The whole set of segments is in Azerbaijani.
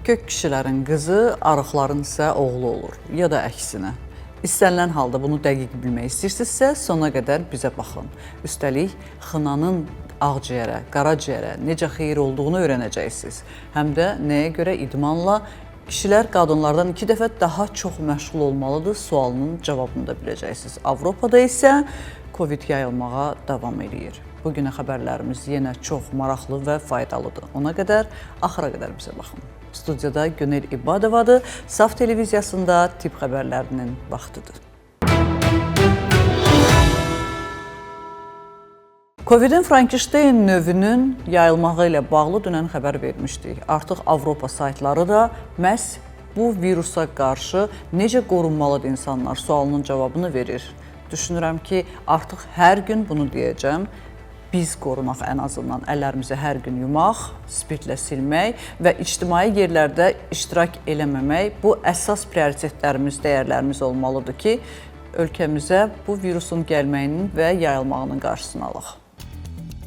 Kök kişilərin qızı, arıqların isə oğlu olur, ya da əksinə. İstənilən halda bunu dəqiq bilmək istəyirsinizsə, sona qədər bizə baxın. Üstəlik, xınanın ağciyərə, qaraciyərə necə xeyir olduğunu öyrənəcəksiniz. Həm də nəyə görə idmanla kişilər qadınlardan 2 dəfə daha çox məşğul olmalıdır sualının cavabını da biləcəksiniz. Avropada isə Covid yayılmağa davam edir. Bugünə xəbərlərimiz yenə çox maraqlı və faydalıdır. Ona qədər, axıra qədər bizə baxın. Studiyada Günel İbadovadır. Saf televiziyasında tibb xəbərlərinin vaxtıdır. Covidin Frankenstein növünün yayılmağı ilə bağlı dünən xəbər vermişdik. Artıq Avropa saytları da məhz bu virusa qarşı necə qorunmalıdır insanlar sualının cavabını verir. Düşünürəm ki, artıq hər gün bunu deyəcəm. Biz qorunaq ən azından, əllərimizi hər gün yumaq, spirtlə silmək və ictimai yerlərdə iştirak eləməmək bu əsas prioritetlərimiz, dəyərlərimiz olmalıdır ki, ölkəmizə bu virusun gəlməyinin və yayılmağının qarşısını alaq.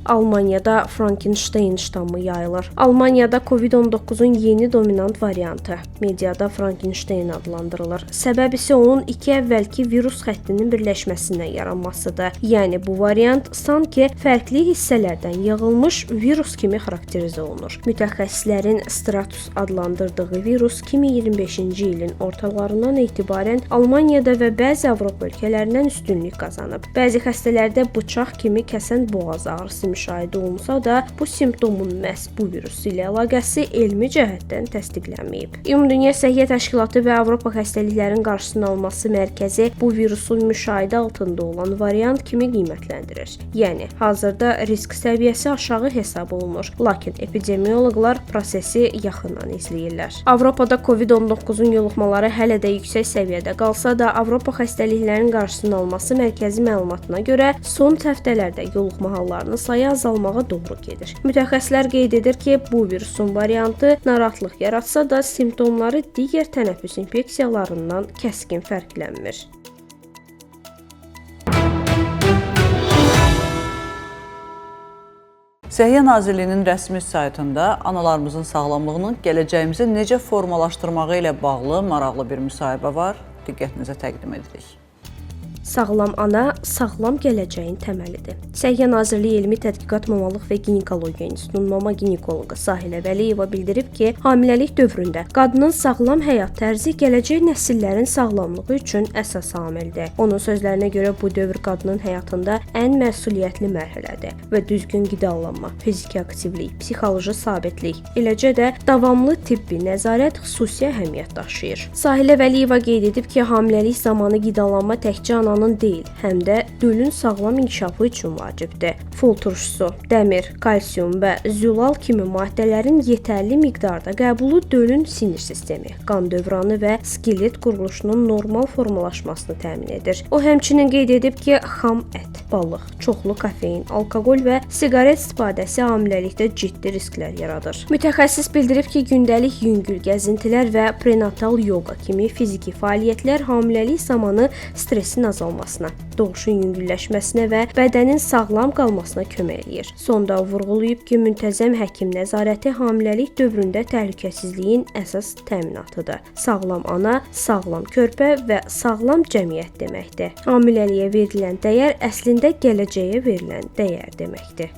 Almaniyada Frankenstein ştamı yayılır. Almaniyada Covid-19'un yeni dominant variantı, mediada Frankenstein adlandırılır. Səbəb isə onun 2 əvvəlki virus xəttinin birləşməsindən yaranmasıdır. Yəni bu variant sanki fərqli hissələrdən yığılmış virus kimi xarakterizə olunur. Mütəxəssislərin Stratus adlandırdığı virus 2025-ci ilin ortalarından etibarən Almaniyada və bəzi Avropa ölkələrindən üstünlük qazanıb. Bəzi xəstələrdə bıçaq kimi kəsən boğaz ağrısı müşahidə olunsa da, bu simptomun məhz bu virus ilə əlaqəsi elmi cəhətdən təsdiqlənməyib. Ümumdünya Səhiyyə Təşkilatı və Avropa Xəstəliklərin Qarşısının Alınması Mərkəzi bu virusun müşahidə altında olan variant kimi qiymətləndirir. Yəni, hazırda risk səviyyəsi aşağı hesab olunur, lakin epidemioloqlar prosesi yaxından izləyirlər. Avropada Covid-19'un yoluxmaları hələ də yüksək səviyyədə qalsa da, Avropa Xəstəliklərin Qarşısının Alınması Mərkəzi məlumatına görə son həftələrdə yoluxma hallarının sayı azalmağa doğru gedir. Mütəxəssislər qeyd edir ki, bu virusun variantı narahatlıq yaratsa da simptomları digər tənəffüs infeksiyalarından kəskin fərqlənmir. Səhiyyə Nazirliyinin rəsmi saytında analarımızın sağlamlığını gələcəyimizi necə formalaşdırmağı ilə bağlı maraqlı bir müsahibə var. Diqqətinizə təqdim edirik. Sağlam ana, sağlam gələcəyin təməlidir. Səhiyyə Nazirliyi Elmi Tədqiqat Mamalıq və Ginekologiya İnstitutunun mama ginekoloqu Sahilə Vəliyeva bildirib ki, hamiləlik dövründə qadının sağlam həyat tərzi gələcək nəsillərin sağlamlığı üçün əsas amildir. Onun sözlərinə görə bu dövr qadının həyatında ən məsuliyyətli mərhələdir və düzgün qidalanma, fiziki aktivlik, psixoloji sabitlik, eləcə də davamlı tibbi nəzarət xüsusi əhəmiyyət daşıyır. Sahilə Vəliyeva qeyd edib ki, hamiləlik zamanı qidalanma təkcə ananın deyil, həm də dölün sağlam inkişafı üçün vacibdir. Fol turşusu, dəmir, kalsium və zülal kimi maddələrin yetərli miqdarda qəbulu dölün sinir sistemi, qan dövranı və skelet quruluşunun normal formalaşmasını təmin edir. O həmçinin qeyd edib ki, xam ət, balıq, çoxlu kofein, alkoqol və siqaret istifadəsi hamiləlikdə ciddi risklər yaradır. Mütəxəssis bildirib ki, gündəlik yüngül gəzintilər və prenatal yoga kimi fiziki fəaliyyətlər hamiləlik zamanı stressin azalmasına, doğuşun yüngülləşməsinə və bədənin sağlam qalmasına kömək eləyir. Sonda vurğulayıb ki, müntəzəm həkim nəzarəti hamiləlik dövründə təhlükəsizliyin əsas təminatıdır. Sağlam ana, sağlam körpə və sağlam cəmiyyət deməkdir. Hamiləliyə verilən dəyər əslində gələcəyə verilən dəyər deməkdir.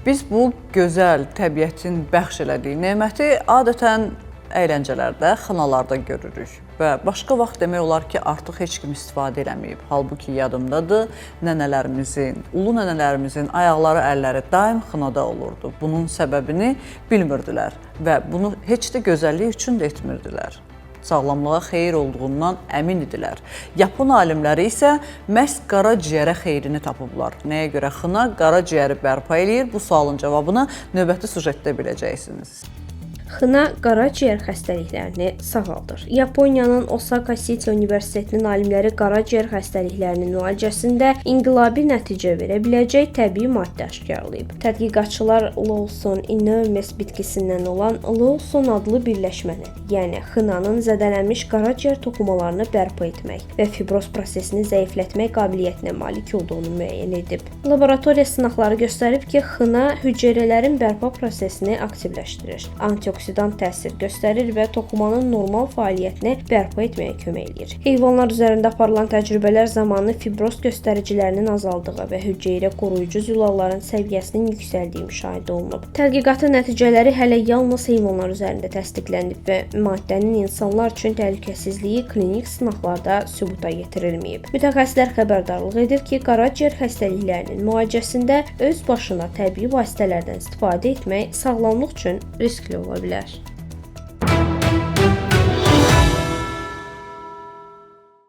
Biz bu gözəl təbiətin bəxş elədiyi neməti adətən əyləncələrdə, xınalarda görürük və başqa vaxt demək olar ki, artıq heç kim istifadə eləməyib. Halbuki yadımdadır, nənələrimizin, ulu nənələrimizin ayaqları, əlləri daim xınada olurdu. Bunun səbəbini bilmirdilər və bunu heç də gözəllik üçün də etmirdilər. Sağlamlığa xeyir olduğundan əmin idilər. Yapon alimləri isə məhz qaraciyərə xeyrini tapıblar. Nəyə görə xına qaraciyəri bərpa eləyir? Bu sualın cavabını növbəti sujetdə biləcəksiniz. Xına qaraciyər xəstəliklərini sağaldır. Yaponiyanın Osaka City Universitetinin alimləri qaraciyər xəstəliklərinin müalicəsində inqilabi nəticə verə biləcək təbii maddə aşkarlayıb. Tədqiqatçılar Lawson Innomes bitkisindən olan Lawson adlı birləşməni, yəni xınanın zədələnmiş qaraciyər toxumalarını bərpa etmək və fibroz prosesini zəiflətmək qabiliyyətinə malik olduğunu müəyyən edib. Laboratoriya sınaqları göstərib ki, xına hüceyrələrin bərpa prosesini aktivləşdirir, antioksidant təsir göstərir və toxumanın normal fəaliyyətini bərpa etməyə kömək edir. Heyvanlar üzərində aparılan təcrübələr zamanı fibroz göstəricilərinin azaldığı və hüceyrə qoruyucu zülalların səviyyəsinin yüksəldiyi müşahidə olunub. Tədqiqatın nəticələri hələ yalnız heyvanlar üzərində təsdiqlənib və maddənin insanlar üçün təhlükəsizliyi klinik sınaqlarda sübuta yetirilməyib. Mütəxəssislər xəbərdarlıq edir ki, qaraciyər xəstəliklərinin müalicəsində öz başına təbii vasitələrdən istifadə etmək sağlamlıq üçün riskli ola bilər.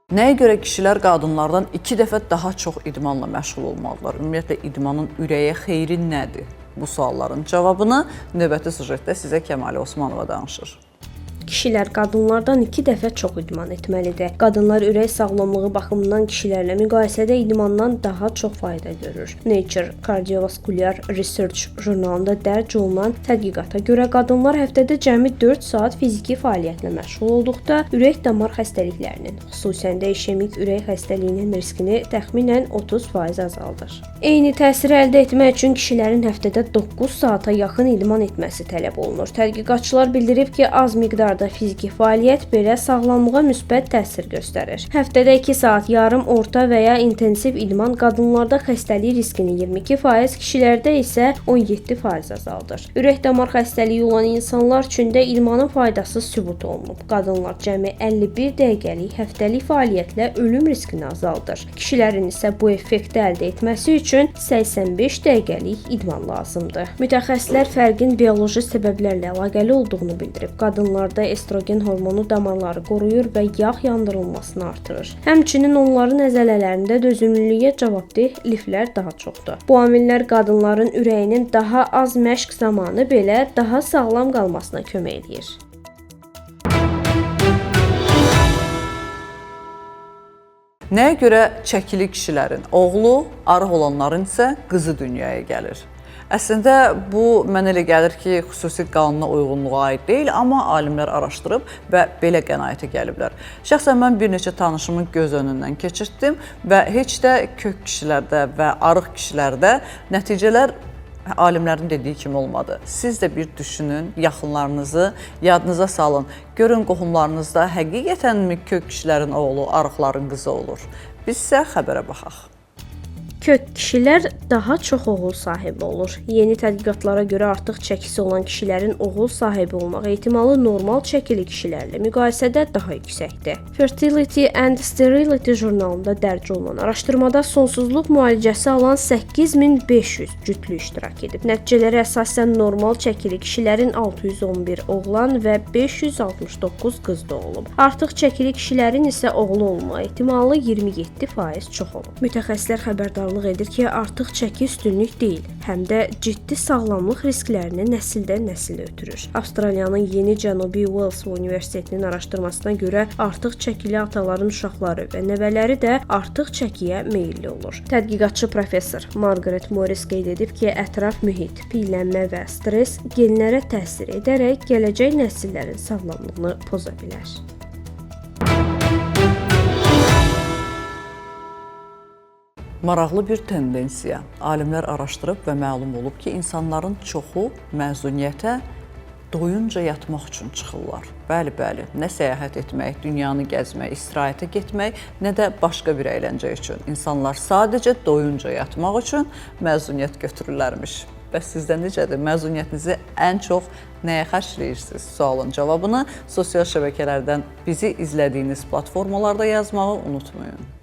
Nəyə görə kişilər qadınlardan 2 dəfə daha çox idmanla məşğul olmalıdırlar? Ümumiyyətlə, idmanın ürəyə xeyri nədir? Bu sualların cavabını növbəti sujetdə sizə Kəmalə Osmanova danışır. Kişilər qadınlardan 2 dəfə çox idman etməlidir. Qadınlar ürək sağlamlığı baxımından kişilərlə müqayisədə idmandan daha çox fayda görür. Nature Cardiovascular Research jurnalında dərc olunan tədqiqata görə qadınlar həftədə cəmi 4 saat fiziki fəaliyyətlə məşğul olduqda ürək-damar xəstəliklərinin, xüsusən də işemik ürək xəstəliyinin riskini təxminən 30% azaldır. Eyni təsiri əldə etmək üçün kişilərin həftədə 9 saata yaxın idman etməsi tələb olunur. Tədqiqatçılar bildirib ki, az miqdarda fiziki fəaliyyət belə sağlamlığa müsbət təsir göstərir. Həftədə 2 saat yarım, orta və ya intensiv idman qadınlarda xəstəlik riskini 22%, kişilərdə isə 17% azaldır. Ürək-damar xəstəliyi olan insanlar üçün də idmanın faydası sübut olunub. Qadınlar cəmi 51 dəqiqəlik həftəlik fəaliyyətlə ölüm riskini azaldır. Kişilərin isə bu effekti əldə etməsi üçün 85 dəqiqəlik idman lazımdır. Mütəxəssislər fərqin bioloji səbəblərlə əlaqəli olduğunu bildirib. Qadınlarda estrogen hormonu damarları qoruyur və yağ yandırılmasını artırır. Həmçinin onların əzələlərində dözümlülüyə cavabdeh liflər daha çoxdur. Bu amillər qadınların ürəyinin daha az məşq zamanı belə daha sağlam qalmasına kömək edir. Nəyə görə çəkili kişilərin oğlu, arıq olanların isə qızı dünyaya gəlir? Əslində, bu mənə elə gəlir ki, xüsusi qanuna uyğunluğa aid deyil, amma alimlər araşdırıb və belə qənaətə gəliblər. Şəxsən mən bir neçə tanışımın göz önündən keçirtdim və heç də kök kişilərdə və arıq kişilərdə nəticələr alimlərin dediyi kimi olmadı. Siz də bir düşünün, yaxınlarınızı yadınıza salın. Görün, qohumlarınızda həqiqətənmi kök kişilərin oğlu, arıqların qızı olur? Biz isə xəbərə baxaq. Kök kişilər daha çox oğul sahibi olur. Yeni tədqiqatlara görə artıq çəkisi olan kişilərin oğul sahibi olmaq ehtimalı normal çəkili kişilərlə müqayisədə daha yüksəkdir. Fertility and Sterility jurnalında dərc olunan araşdırmada sonsuzluq müalicəsi alan 8500 cütlü iştirak edib. Nəticələrə əsasən normal çəkili kişilərin 611 oğlan və 569 qız doğulub. Artıq çəkili kişilərin isə oğlu olma ehtimalı 27% çox olub. Mütəxəssislər xəbərdarlıq edir ki, artıq çəki üstünlük deyil, həm də ciddi sağlamlıq risklərini nəsildən nəsilə ötürür. Avstraliyanın Yeni Cənubi Wales Universitetinin araşdırmasına görə artıq çəkili ataların uşaqları və nəvələri də artıq çəkiyə meylli olur. Tədqiqatçı professor Margaret Morris qeyd edib ki, ətraf mühit, piyələnmə və stress genlərə təsir edərək gələcək nəsillərin sağlamlığını poza bilər. Maraqlı bir tendensiya. Alimlər araşdırıb və məlum olub ki, insanların çoxu məzuniyyətə doyunca yatmaq üçün çıxırlar. Bəli, nə səyahət etmək, dünyanı gəzmək, istirahətə getmək, nə də başqa bir əyləncə üçün. İnsanlar sadəcə doyunca yatmaq üçün məzuniyyət götürürlərmiş. Bəs sizdə necədir? Məzuniyyətinizi ən çox nəyə xərcləyirsiniz? Sualın cavabını sosial şəbəkələrdən bizi izlədiyiniz platformalarda yazmağı unutmayın.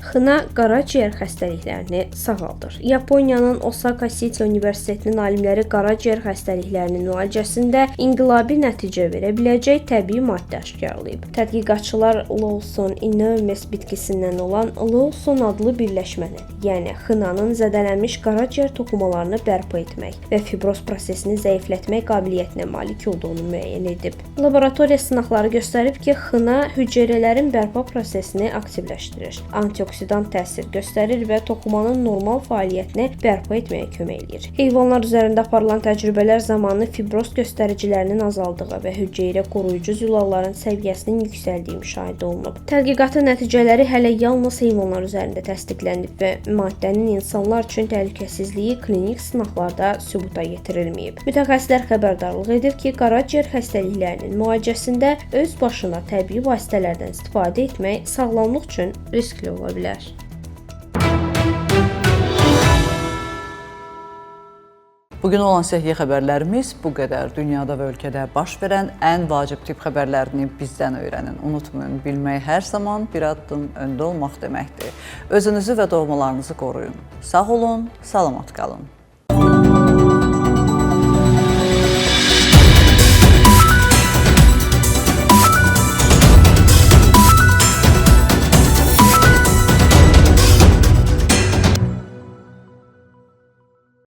Xına qaraciyər xəstəliklərini sağaldır. Yaponiyanın Osaka City Universitetinin alimləri qaraciyər xəstəliklərinin müalicəsində inqilabi nəticə verə biləcək təbii maddə aşkarlayıb. Tədqiqatçılar Lawson inermis bitkisindən olan Lawson adlı birləşməni, yəni xınanın zədələnmiş qaraciyər toxumalarını bərpa etmək və fibroz prosesini zəiflətmək qabiliyyətinə malik olduğunu müəyyən edib. Laboratoriya sınaqları göstərib ki, xına hüceyrələrin bərpa prosesini aktivləşdirir, antioksidant təsir göstərir və toxumanın normal fəaliyyətini bərpa etməyə kömək eləyir. Heyvanlar üzərində aparılan təcrübələr zamanı fibroz göstəricilərinin azaldığı və hüceyrə qoruyucu zülalların səviyyəsinin yüksəldiyi müşahidə olunub. Tədqiqatın nəticələri hələ yalnız heyvanlar üzərində təsdiqlənib və maddənin insanlar üçün təhlükəsizliyi klinik sınaqlarda sübuta yetirilməyib. Mütəxəssislər xəbərdarlıq edir ki, qaraciyər xəstəliklərinin müalicəsində öz başına təbii vasitələrdən istifadə etmək sağlamlıq üçün riskli ola bilər. Bugün olan səhiyyə xəbərlərimiz bu qədər. Dünyada və ölkədə baş verən ən vacib tibb xəbərlərini bizdən öyrənin. Unutmayın, bilmək hər zaman bir addım öndə olmaq deməkdir. Özünüzü və doğmalarınızı qoruyun. Sağ olun, salamat qalın.